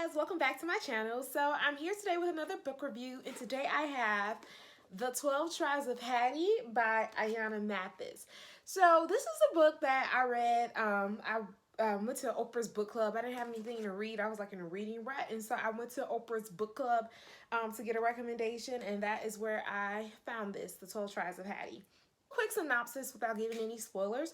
guys, welcome back to my channel. So I'm here today with another book review, and today I have The 12 Tribes of Hattie by Ayana Mathis. So this is a book that I read. I went to Oprah's book club. I didn't have anything to read. I was like in a reading rut, and so I went to Oprah's book club to get a recommendation, and that is where I found this, The 12 Tribes of Hattie. Quick synopsis without giving any spoilers.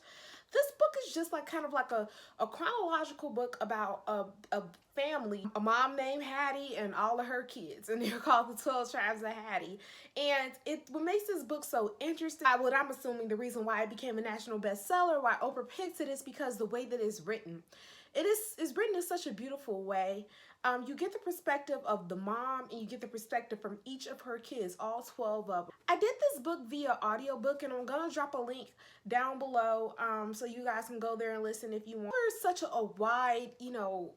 This book is just like kind of like a chronological book about a family, a mom named Hattie and all of her kids, and they're called the 12 Tribes of Hattie. And what makes this book so interesting, what I'm assuming the reason why it became a national bestseller, why Oprah picked it, is because the way that it's written. It's written in such a beautiful way. You get the perspective of the mom, and you get the perspective from each of her kids, all 12 of them. I did this book via audiobook, and I'm gonna drop a link down below so you guys can go there and listen if you want. For such a wide,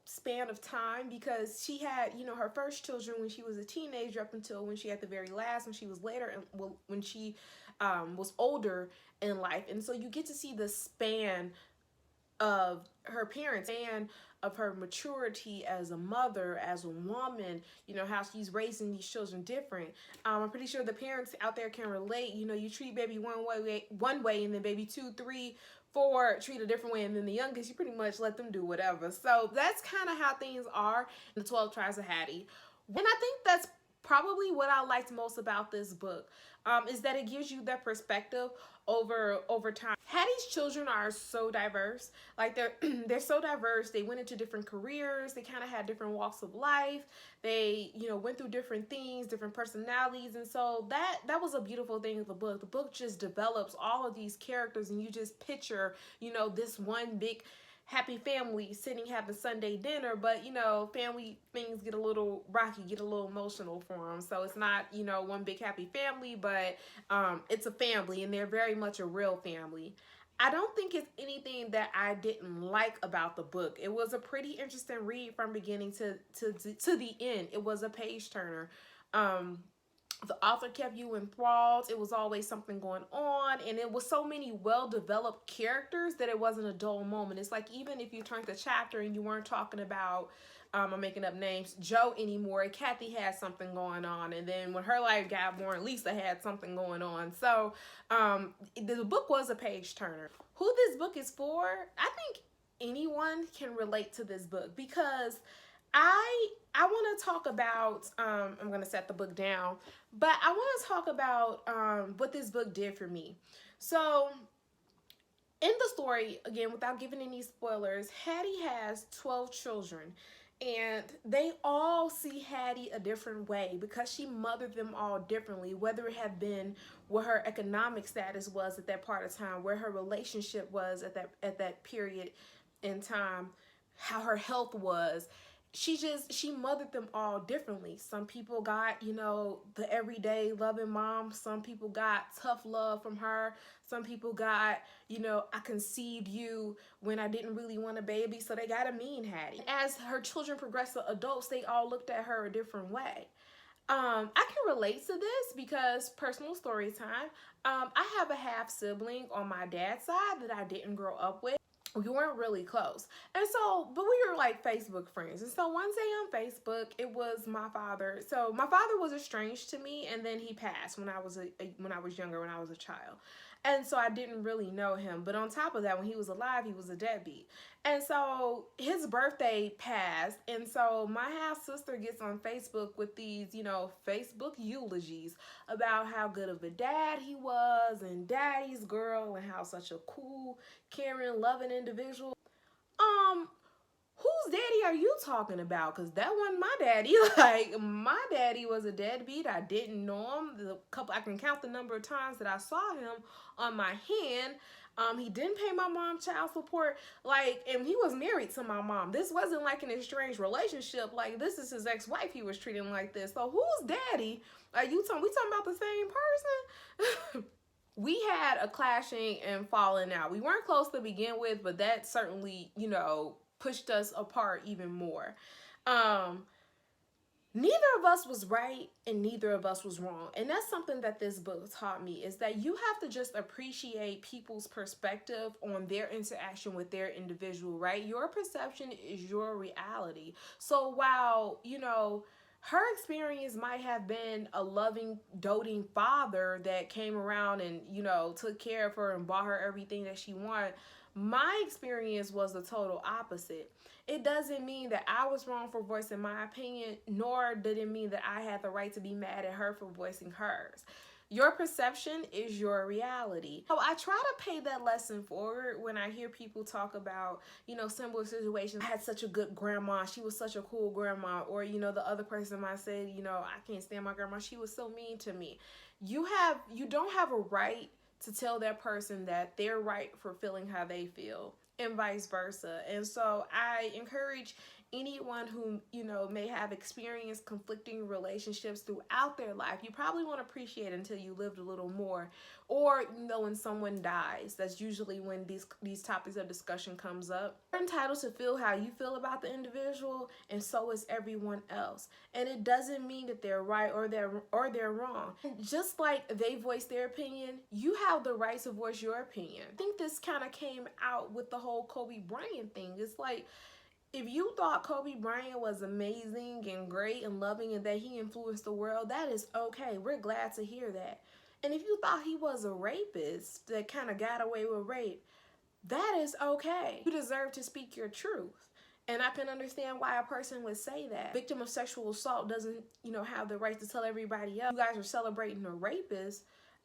span of time, because she had, her first children when she was a teenager up until when she had the very last, when she was later, and when she was older in life. And so you get to see the span of her parents and of her maturity as a mother, as a woman, how she's raising these children different. I'm pretty sure the parents out there can relate. You treat baby one way, and then baby 2, 3, 4 treat a different way, and then the youngest, you pretty much let them do whatever. So that's kind of how things are in the 12 Tribes of Hattie. And I think that's probably what I liked most about this book, is that it gives you that perspective over time. Hattie's children are so diverse. Like they're so diverse. They went into different careers. They kind of had different walks of life. They, went through different things, different personalities. And so that was a beautiful thing of the book. The book just develops all of these characters, and you just picture, this one big happy family sitting having Sunday dinner, but family things get a little rocky, get a little emotional for them. So it's not, one big happy family, but it's a family, and they're very much a real family. I don't think it's anything that I didn't like about the book. It was a pretty interesting read from beginning to the end. It was a page turner. The author kept you enthralled. It was always something going on, and it was so many well-developed characters that it wasn't a dull moment. It's like even if you turned the chapter and you weren't talking about, I'm making up names, Joe anymore, Kathy had something going on, and then when her life got born, Lisa had something going on. So the book was a page turner. Who this book is for, I think anyone can relate to this book, because I want to talk about, I'm going to set the book down, but I want to talk about what this book did for me. So in the story, again, without giving any spoilers, Hattie has 12 children, and they all see Hattie a different way because she mothered them all differently, whether it had been what her economic status was at that part of time, where her relationship was at that period in time, how her health was. She mothered them all differently. Some people got, the everyday loving mom. Some people got tough love from her. Some people got, I conceived you when I didn't really want a baby, so they got a mean Hattie. As her children progressed to adults, they all looked at her a different way. I can relate to this because personal story time. I have a half sibling on my dad's side that I didn't grow up with. We weren't really close, and so, but we were like Facebook friends. And so one day on Facebook, it was my father. So my father was estranged to me, and then he passed when I was younger, when I was a child. And so I didn't really know him. But on top of that, when he was alive, he was a deadbeat. And so his birthday passed, and so my half sister gets on Facebook with these, Facebook eulogies about how good of a dad he was, and daddy's girl, and how such a cool, caring, loving individual. Whose daddy are you talking about? Because that wasn't my daddy. Like, my daddy was a deadbeat. I didn't know him. I can count the number of times that I saw him on my hand. He didn't pay my mom child support. Like, and he was married to my mom. This wasn't like an estranged relationship. Like, this is his ex-wife he was treating like this. So whose daddy are you talking? We talking about the same person? We had a clashing and falling out. We weren't close to begin with, but that certainly, pushed us apart even more. Now neither of us was right and neither of us was wrong. And that's something that this book taught me, is that you have to just appreciate people's perspective on their interaction with their individual, right? Your perception is your reality. So while, you know, her experience might have been a loving, doting father that came around and, you know, took care of her and bought her everything that she wanted, my experience was the total opposite. It doesn't mean that I was wrong for voicing my opinion, nor did it mean that I had the right to be mad at her for voicing hers. Your perception is your reality. So I try to pay that lesson forward when I hear people talk about, you know, similar situations. I had such a good grandma. She was such a cool grandma. Or, you know, the other person might say, you know, I can't stand my grandma. She was so mean to me. You don't have a right to tell that person that they're right for feeling how they feel, and vice versa. And so I encourage anyone who, you know, may have experienced conflicting relationships throughout their life. You probably won't appreciate it until you lived a little more, or, you know, when someone dies. That's usually when these topics of discussion comes up. You're entitled to feel how you feel about the individual, and so is everyone else. And it doesn't mean that they're right or they're wrong. Just like they voice their opinion, you have the right to voice your opinion. I think this kind of came out with the whole Kobe Bryant thing. It's like, if you thought Kobe Bryant was amazing and great and loving and that he influenced the world, that is okay. We're glad to hear that. And if you thought he was a rapist that kind of got away with rape, that is okay. You deserve to speak your truth. And I can understand why a person would say that. Victim of sexual assault doesn't, you know, have the right to tell everybody else. You guys are celebrating a rapist.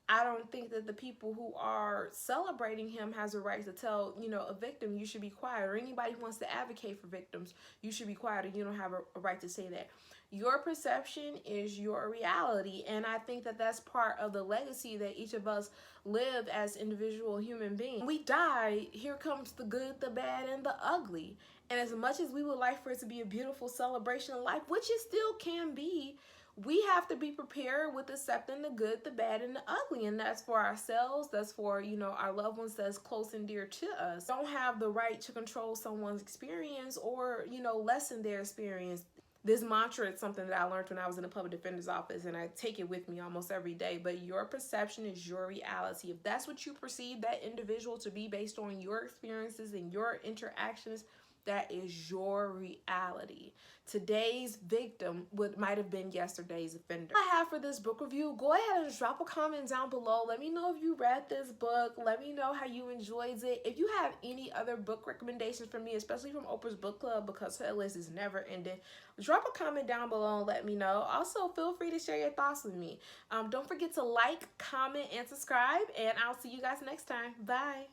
I don't think that the people who are celebrating him has a right to tell, you know, a victim, you should be quiet, or anybody who wants to advocate for victims, you should be quiet, or you don't have a right to say that. Your perception is your reality, and I think that that's part of the legacy that each of us live as individual human beings. When we die, here comes the good, the bad, and the ugly. And as much as we would like for it to be a beautiful celebration of life, which it still can be, we have to be prepared with accepting the good, the bad, and the ugly. And that's for ourselves. That's for, you know, our loved ones that's close and dear to us. Don't have the right to control someone's experience or, you know, lessen their experience. This mantra is something that I learned when I was in the public defender's office, and I take it with me almost every day. But your perception is your reality. If that's what you perceive that individual to be based on your experiences and your interactions, that is your reality. Today's victim might have been yesterday's offender. I have for this book review. Go ahead and drop a comment down below. Let me know if you read this book. Let me know how you enjoyed it. If you have any other book recommendations for me, especially from Oprah's book club, because her list is never ending, drop a comment down below and let me know. Also, feel free to share your thoughts with me. Don't forget to like, comment, and subscribe, and I'll see you guys next time. Bye.